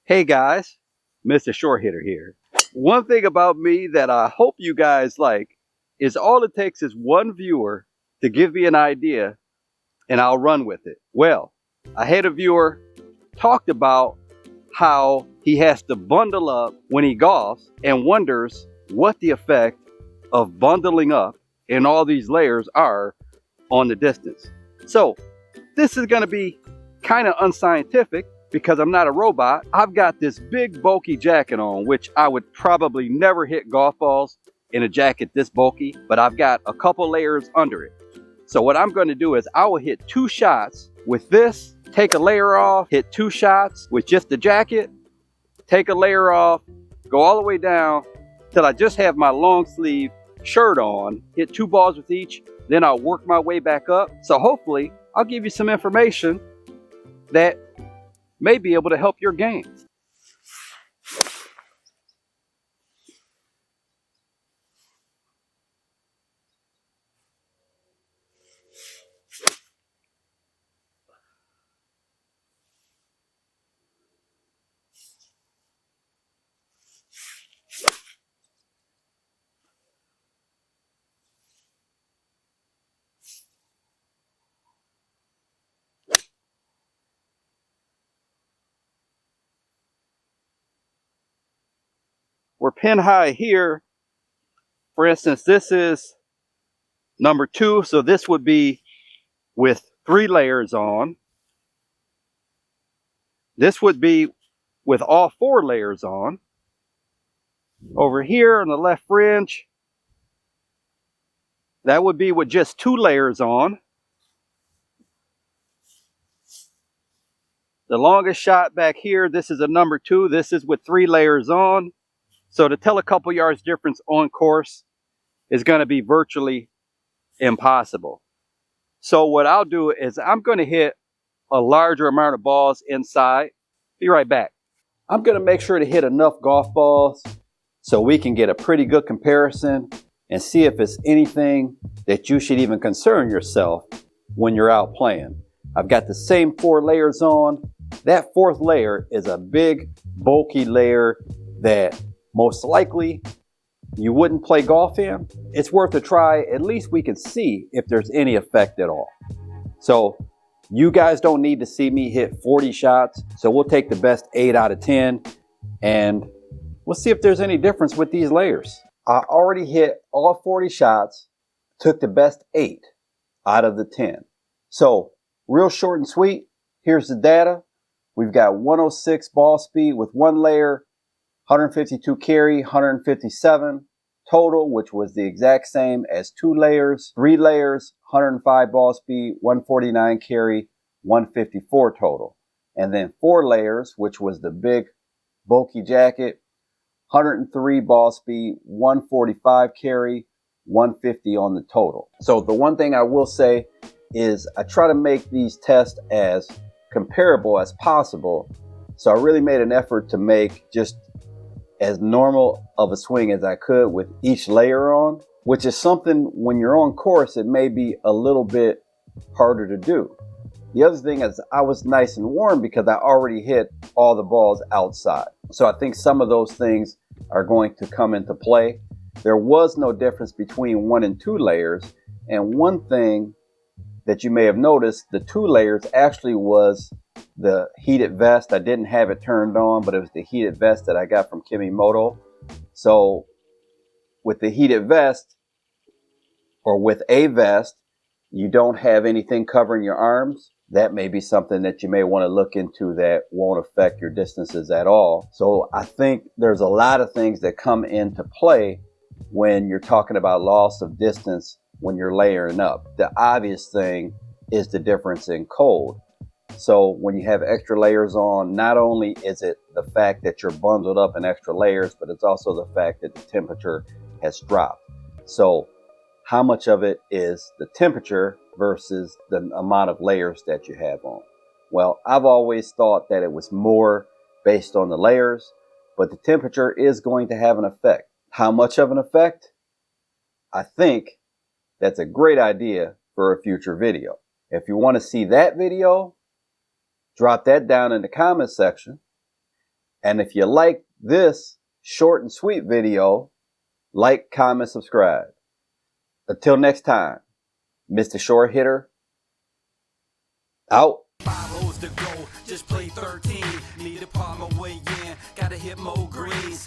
Hey guys, Mr. Short Hitter here. One thing about me that I hope you guys like is all it takes is one viewer to give me an idea and I'll run with it. Well, I had a viewer talked about how he has to bundle up when he golfs and wonders what the effect of bundling up and all these layers are on the distance. So this is going to be kind of unscientific because I'm not a robot. I've got this big bulky jacket on, which I would probably never hit golf balls in a jacket this bulky, but I've got a couple layers under it. So what I'm going to do is I will hit 2 shots with this, take a layer off, hit 2 shots with just the jacket, take a layer off, go all the way down till I just have my long sleeve shirt on, hit 2 balls with each, then I'll work my way back up. So hopefully I'll give you some information that may be able to help your game. We're pin high here. For instance, this is number 2, so this would be with 3 layers on. This would be with all 4 layers on. Over here on the left fringe, that would be with just 2 layers on. The longest shot back here, this is a number 2. This is with 3 layers on. So to tell a couple yards difference on course is going to be virtually impossible. So what I'll do is I'm going to hit a larger amount of balls inside. Be right back. I'm going to make sure to hit enough golf balls so we can get a pretty good comparison and see if it's anything that you should even concern yourself when you're out playing. I've got the same 4 layers on. That 4th layer is a big, bulky layer that most likely you wouldn't play golf in. It's worth a try. At least we can see if there's any effect at all. So you guys don't need to see me hit 40 shots. So we'll take the best 8 out of 10 and we'll see if there's any difference with these layers. I already hit all 40 shots, took the best 8 out of the 10. So real short and sweet, here's the data. We've got 106 ball speed with 1 layer, 152 carry, 157 total, which was the exact same as 2 layers. 3 layers, 105 ball speed, 149 carry, 154 total. And then 4 layers, which was the big bulky jacket, 103 ball speed, 145 carry, 150 on the total. So the one thing I will say is I try to make these tests as comparable as possible. So I really made an effort to make just as normal of a swing as I could with each layer on, which is something when you're on course, it may be a little bit harder to do. The other thing is I was nice and warm because I already hit all the balls outside. So I think some of those things are going to come into play. There was no difference between 1 and 2 layers. And one thing that you may have noticed, the 2 layers actually was the heated vest. I didn't have it turned on, but it was the heated vest that I got from Kimimoto. So with the heated vest, or with a vest, you don't have anything covering your arms. That may be something that you may want to look into that won't affect your distances at all. So I think there's a lot of things that come into play when you're talking about loss of distance when you're layering up. The obvious thing is the difference in cold. So when you have extra layers on, not only is it the fact that you're bundled up in extra layers, but it's also the fact that the temperature has dropped. So how much of it is the temperature versus the amount of layers that you have on? Well, I've always thought that it was more based on the layers, but the temperature is going to have an effect. How much of an effect? I think that's a great idea for a future video. If you want to see that video, drop that down in the comment section. And if you like this short and sweet video, like, comment, subscribe. Until next time, Mr. Short Hitter, out. 5 holes to go, just play 13. Need a palm away, yeah. Gotta hit more greens.